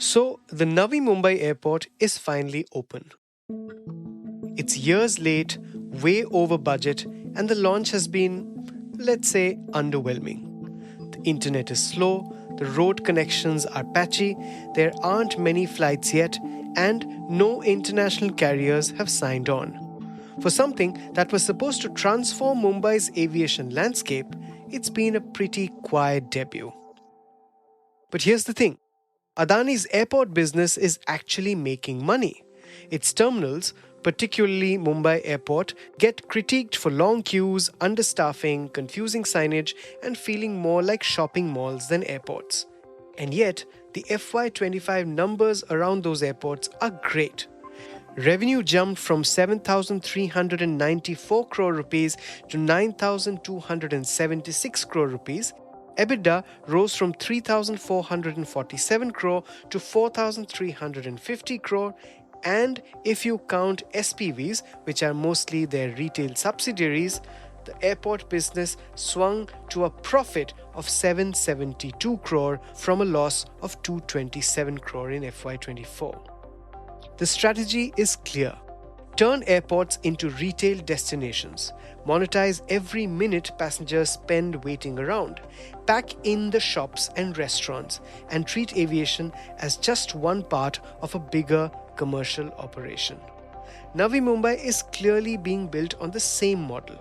So, the Navi Mumbai airport is finally open. It's years late, way over budget, and the launch has been, let's say, underwhelming. The internet is slow, the road connections are patchy, there aren't many flights yet, and no international carriers have signed on. For something that was supposed to transform Mumbai's aviation landscape, it's been a pretty quiet debut. But here's the thing: Adani's airport business is actually making money. Its terminals, particularly Mumbai Airport, get critiqued for long queues, understaffing, confusing signage, and feeling more like shopping malls than airports. And yet, the FY25 numbers around those airports are great. Revenue jumped from 7,394 crore rupees to 9,276 crore rupees. EBITDA rose from 3,447 crore to 4,350 crore. And if you count SPVs, which are mostly their retail subsidiaries, the airport business swung to a profit of 772 crore from a loss of 227 crore in FY24. The strategy is clear: turn airports into retail destinations, monetize every minute passengers spend waiting around, pack in the shops and restaurants, and treat aviation as just one part of a bigger commercial operation. Navi Mumbai is clearly being built on the same model.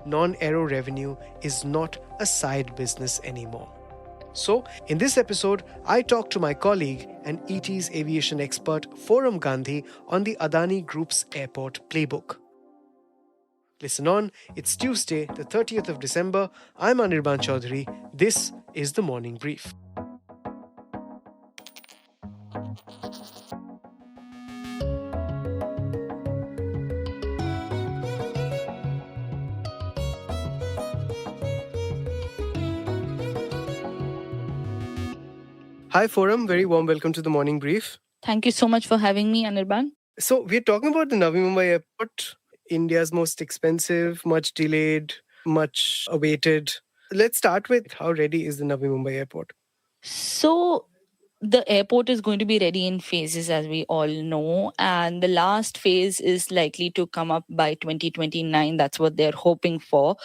Non-aero revenue is not a side business anymore. So, in this episode, I talk to my colleague and ET's aviation expert Forum Gandhi on the Adani Group's airport playbook. Listen on, it's Tuesday, the 30th of December. I'm Anirban Chaudhary. This is the Morning Brief. Hi, Forum. Very warm welcome to the Morning Brief. Thank you so much for having me, Anirban. So, we're talking about the Navi Mumbai airport, India's most expensive, much delayed, much awaited. Let's start with how ready is the Navi Mumbai airport? So, the airport is going to be ready in phases, as we all know, and the last phase is likely to come up by 2029. That's what they're hoping for.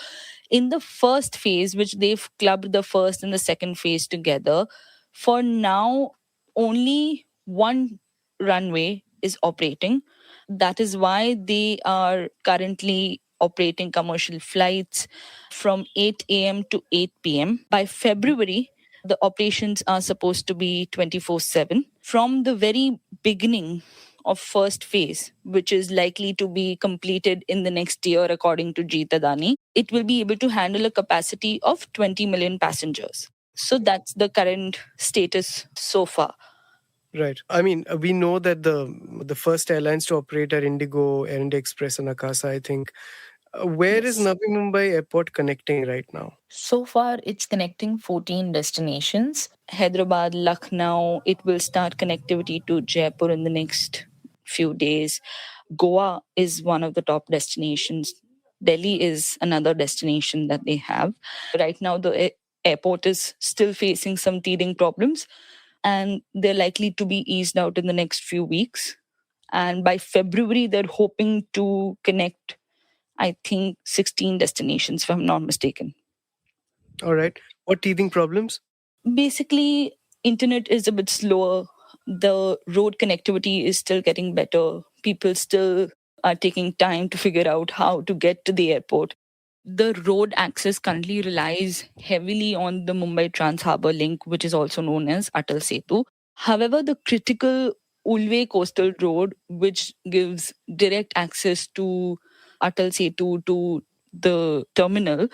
In the first phase, which they've clubbed the first and the second phase together, for now, only one runway is operating. That is why they are currently operating commercial flights from 8 a.m. to 8 p.m. By February, the operations are supposed to be 24/7. From the very beginning of first phase, which is likely to be completed in the next year according to Jeet Adani, it will be able to handle a capacity of 20 million passengers. So that's the current status so far. Right. I mean, we know that the first airlines to operate are Indigo, Air India Express, and Akasa, I think. Where is Yes. Navi Mumbai Airport connecting right now? So far, it's connecting 14 destinations. Hyderabad, Lucknow, it will start connectivity to Jaipur in the next few days. Goa is one of the top destinations. Delhi is another destination that they have. Right now, the airport is still facing some teething problems, and they're likely to be eased out in the next few weeks. And by February, they're hoping to connect, I think, 16 destinations, if I'm not mistaken. All right. What teething problems? Basically, internet is a bit slower. The road connectivity is still getting better. People still are taking time to figure out how to get to the airport. The road access currently relies heavily on the Mumbai Trans Harbour Link, which is also known as Atal Setu. However, the critical Ulve Coastal Road, which gives direct access to Atal Setu to the terminal,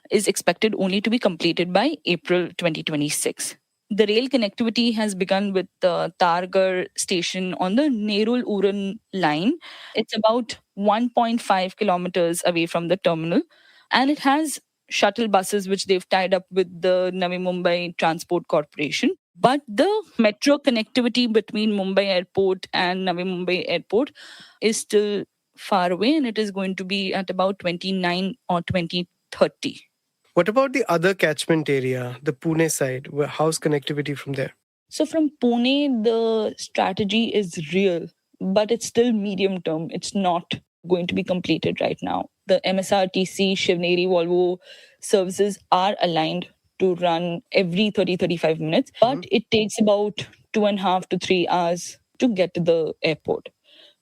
is expected only to be completed by April 2026. The rail connectivity has begun with the Targar station on the Nerul Uran line. It's about 1.5 kilometers away from the terminal, and it has shuttle buses which they've tied up with the Navi Mumbai Transport Corporation. But the metro connectivity between Mumbai Airport and Navi Mumbai Airport is still far away, and it is going to be at about 29 or 2030. What about the other catchment area, the Pune side? How's connectivity from there? So from Pune, the strategy is real, but it's still medium term. It's not going to be completed right now. The MSRTC, Shivneri, Volvo services are aligned to run every 30-35 minutes, but it takes about 2.5 to 3 hours to get to the airport.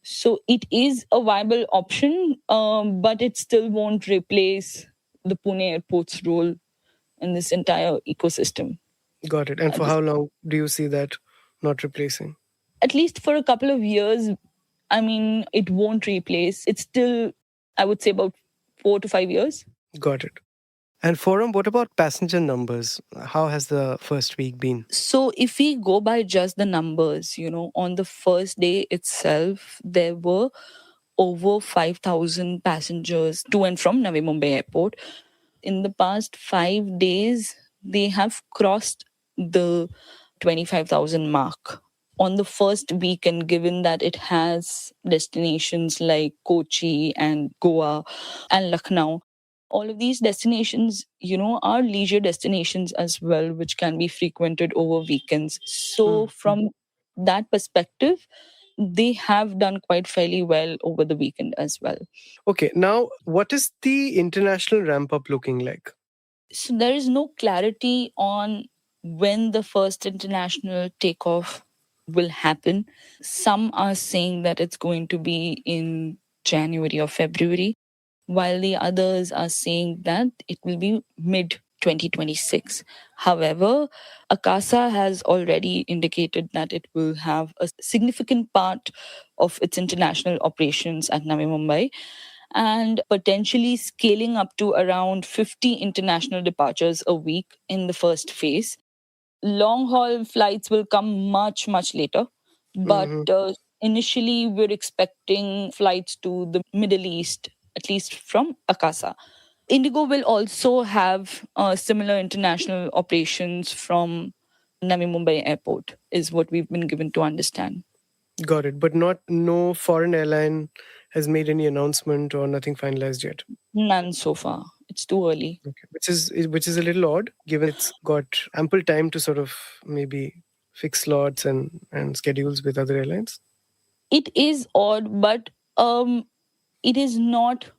So it is a viable option, but it still won't replace the Pune airport's role in this entire ecosystem. Got it. And At for this how long do you see that not replacing? at least for a couple of years, I mean, it won't replace. It's still, I would say, about 4 to 5 years. Got it. And Forum, what about passenger numbers? How has the first week been? So, if we go by just the numbers, on the first day itself, there were over 5,000 passengers to and from Navi Mumbai Airport. In the past 5 days, they have crossed the 25,000 mark. On the first weekend, given that it has destinations like Kochi and Goa and Lucknow, all of these destinations, are leisure destinations as well, which can be frequented over weekends. So, from that perspective, they have done quite fairly well over the weekend as well. Okay, now what is the international ramp up looking like? So there is no clarity on when the first international takeoff will happen. Some are saying that it's going to be in January or February, while the others are saying that it will be mid 2026. However, Akasa has already indicated that it will have a significant part of its international operations at Navi Mumbai and potentially scaling up to around 50 international departures a week in the first phase. Long haul flights will come much, much later, but initially we're expecting flights to the Middle East, at least from Akasa. Indigo will also have similar international operations from Navi Mumbai Airport, is what we've been given to understand. Got it. But no foreign airline has made any announcement or nothing finalized yet. None so far. It's too early. Okay. Which is a little odd, given it's got ample time to sort of maybe fix slots and schedules with other airlines. It is odd, but it is not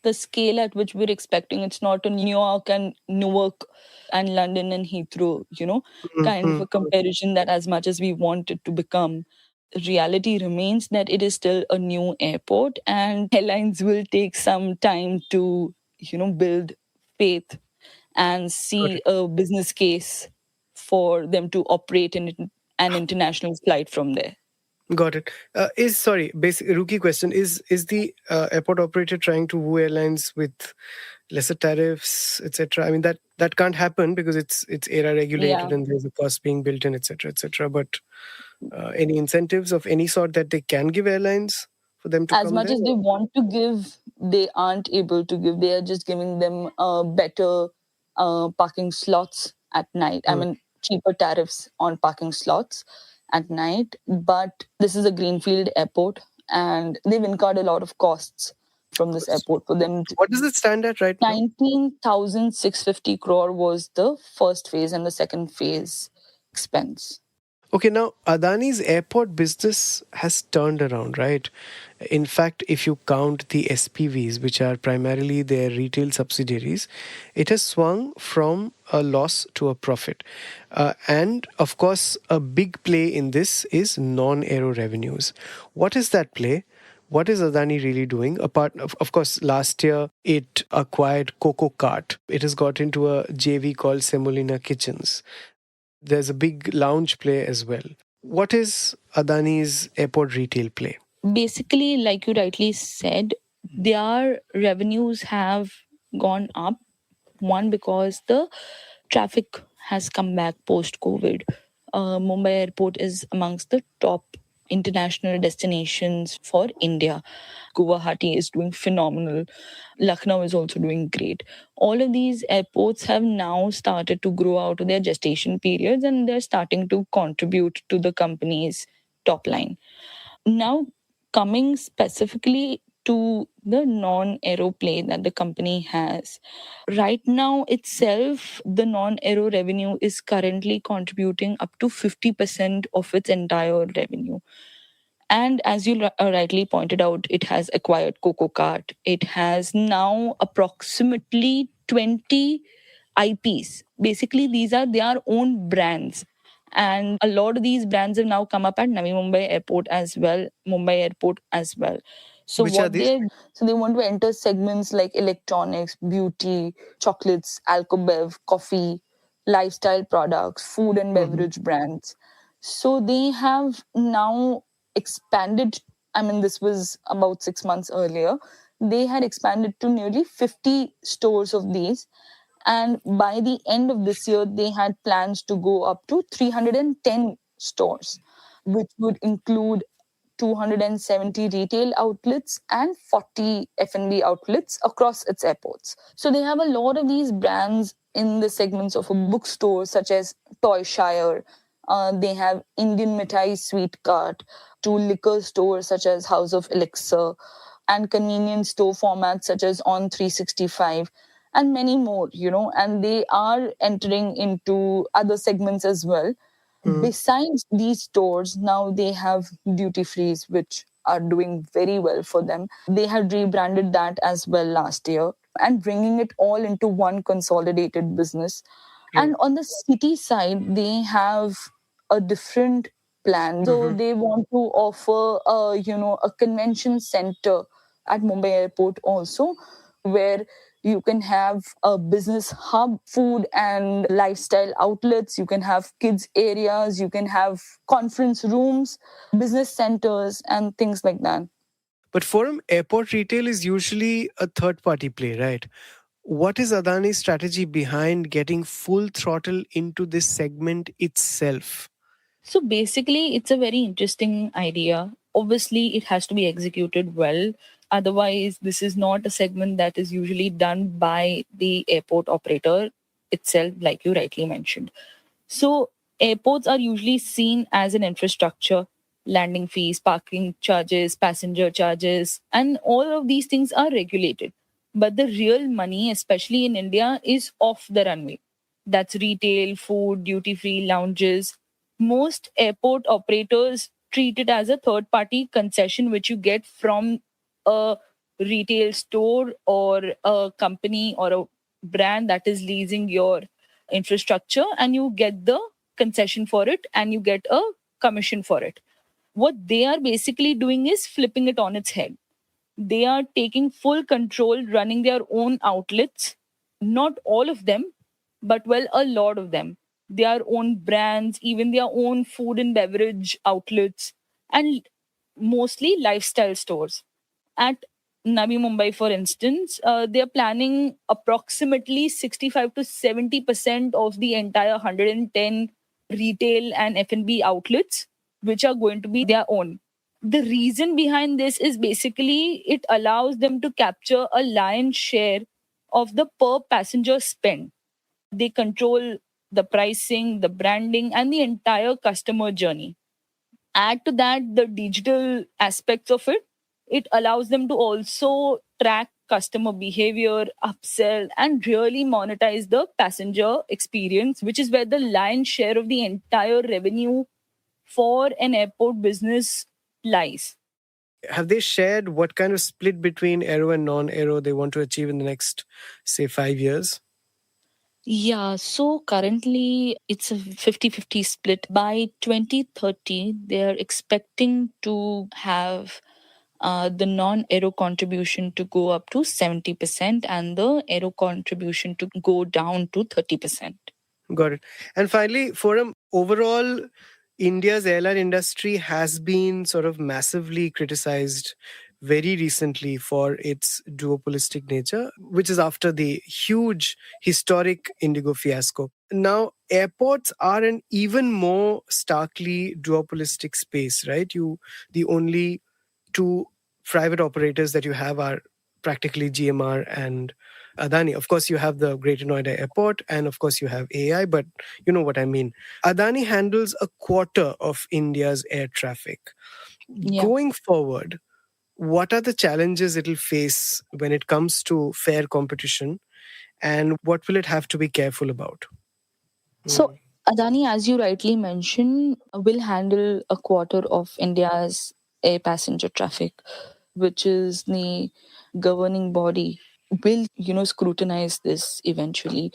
the scale at which we're expecting. It's not a New York and Newark and London and Heathrow, kind of a comparison that as much as we want it to become, reality remains that it is still a new airport and airlines will take some time to, build faith and see a business case for them to operate an international flight from there. Got it. Basic rookie question: Is the airport operator trying to woo airlines with lesser tariffs, etc.? I mean that can't happen because it's AERA regulated and there's a cost being built in, etc., etc. But any incentives of any sort that they can give airlines for them to as come much there? as they want to give, they aren't able to give. They are just giving them better parking slots at night. I mean, cheaper tariffs on parking slots at night. But this is a greenfield airport, and they've incurred a lot of costs from this airport for them. What does it stand at right now? 19,650 crore was the first phase, and the second phase expense. Okay, now Adani's airport business has turned around, right? In fact, if you count the SPVs, which are primarily their retail subsidiaries, it has swung from a loss to a profit. And of course, a big play in this is non-aero revenues. What is that play? What is Adani really doing? Apart, of course, last year it acquired Coco Cart. It has got into a JV called Semolina Kitchens. There's a big lounge play as well. What is Adani's airport retail play? Basically, like you rightly said, their revenues have gone up. One, because the traffic has come back post COVID. Mumbai Airport is amongst the top international destinations for India. Guwahati is doing phenomenal. Lucknow is also doing great. All of these airports have now started to grow out of their gestation periods and they're starting to contribute to the company's top line. Now, coming specifically to the non-aero play that the company has. Right now itself, the non-aero revenue is currently contributing up to 50% of its entire revenue. And as you rightly pointed out, it has acquired Coco Cart. It has now approximately 20 IPs. Basically, these are their own brands. And a lot of these brands have now come up at Navi Mumbai Airport as well, Mumbai Airport as well. So Which are what these? they want to enter segments like electronics, beauty, chocolates, alcobev, coffee, lifestyle products, food and Mhm. beverage brands. So they have now expanded. I mean, this was about 6 months earlier. They had expanded to nearly 50 stores of these. And by the end of this year, they had plans to go up to 310 stores, which would include 270 retail outlets and 40 F&B outlets across its airports. So they have a lot of these brands in the segments of a bookstore, such as Toyshire. They have Indian Mithai Sweet Cart, to liquor stores such as House of Elixir, and convenience store formats such as On 365, and many more, and they are entering into other segments as well. Mm. Besides these stores, now they have duty frees, which are doing very well for them. They had rebranded that as well last year and bringing it all into one consolidated business. Right. And on the city side, they have a different plan. So Mhm. they want to offer a convention center at Mumbai Airport also, where you can have a business hub, food and lifestyle outlets, you can have kids areas, you can have conference rooms, business centers, and things like that. But Forum Airport Retail is usually a third party play, right? What is Adani's strategy behind getting full throttle into this segment itself? So basically, it's a very interesting idea. Obviously, it has to be executed well. Otherwise, this is not a segment that is usually done by the airport operator itself, like you rightly mentioned. So, airports are usually seen as an infrastructure, landing fees, parking charges, passenger charges, and all of these things are regulated. But the real money, especially in India, is off the runway. That's retail, food, duty free lounges. Most airport operators treat it as a third party concession, which you get from a retail store or a company or a brand that is leasing your infrastructure, and you get the concession for it and you get a commission for it. What they are basically doing is flipping it on its head. They are taking full control, running their own outlets, not all of them, but well, a lot of them. Their own brands, even their own food and beverage outlets, and mostly lifestyle stores. At Navi Mumbai, for instance, they're planning approximately 65 to 70% of the entire 110 retail and F&B outlets, which are going to be their own. The reason behind this is basically it allows them to capture a lion's share of the per passenger spend. They control the pricing, the branding, and the entire customer journey. Add to that the digital aspects of it. It allows them to also track customer behavior, upsell, and really monetize the passenger experience, which is where the lion's share of the entire revenue for an airport business lies. Have they shared what kind of split between aero and non aero they want to achieve in the next, say, 5 years? Yeah, so currently it's a 50-50 split. By 2030, they're expecting to have the non-aero contribution to go up to 70% and the aero contribution to go down to 30%. Got it. And finally, Forum, overall, India's airline industry has been sort of massively criticized very recently for its duopolistic nature, which is after the huge historic Indigo fiasco. Now, airports are an even more starkly duopolistic space, right? The only two private operators that you have are practically GMR and Adani. Of course, you have the Greater Noida Airport, and of course, you have AI, but you know what I mean. Adani handles a quarter of India's air traffic. Yeah. Going forward, What are the challenges it'll face when it comes to fair competition, and what will it have to be careful about? So, Adani, as you rightly mentioned, will handle a quarter of India's air passenger traffic, which is the governing body, will, scrutinize this eventually.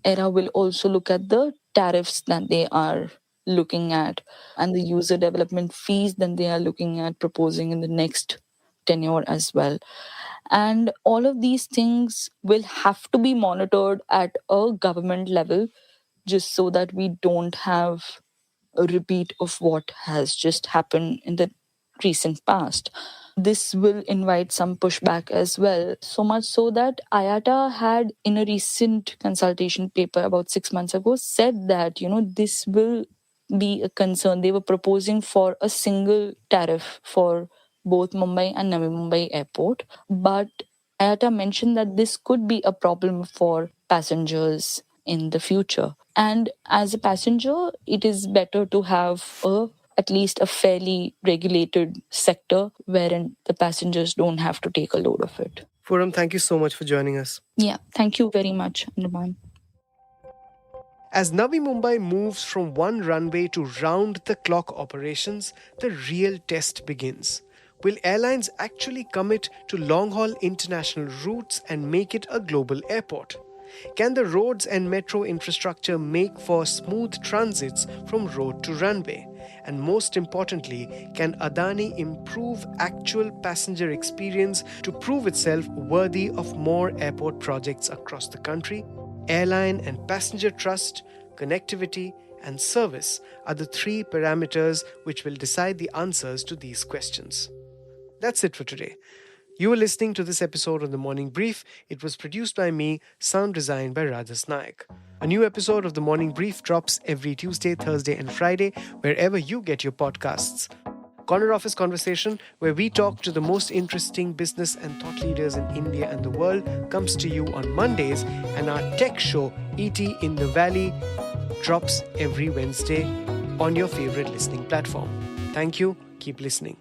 ERA will also look at the tariffs that they are looking at and the user development fees that they are looking at proposing in the next tenure as well. And all of these things will have to be monitored at a government level, just so that we don't have a repeat of what has just happened in the recent past. This will invite some pushback as well, so much so that IATA had, in a recent consultation paper about 6 months ago, said that, this will be a concern. They were proposing for a single tariff for both Mumbai and Navi Mumbai airport. But IATA mentioned that this could be a problem for passengers in the future. And as a passenger, it is better to have at least a fairly regulated sector wherein the passengers don't have to take a load of it. Puram, thank you so much for joining us. Yeah, thank you very much, Andaman. As Navi Mumbai moves from one runway to round the clock operations, the real test begins. Will airlines actually commit to long haul international routes and make it a global airport? Can the roads and metro infrastructure make for smooth transits from road to runway? And most importantly, can Adani improve actual passenger experience to prove itself worthy of more airport projects across the country? Airline and passenger trust, connectivity, and service are the three parameters which will decide the answers to these questions. That's it for today. You were listening to this episode of The Morning Brief. It was produced by me, sound designed by Rajas Naik. A new episode of The Morning Brief drops every Tuesday, Thursday, and Friday, wherever you get your podcasts. Corner Office Conversation, where we talk to the most interesting business and thought leaders in India and the world, comes to you on Mondays, and our tech show, ET in the Valley, drops every Wednesday on your favorite listening platform. Thank you. Keep listening.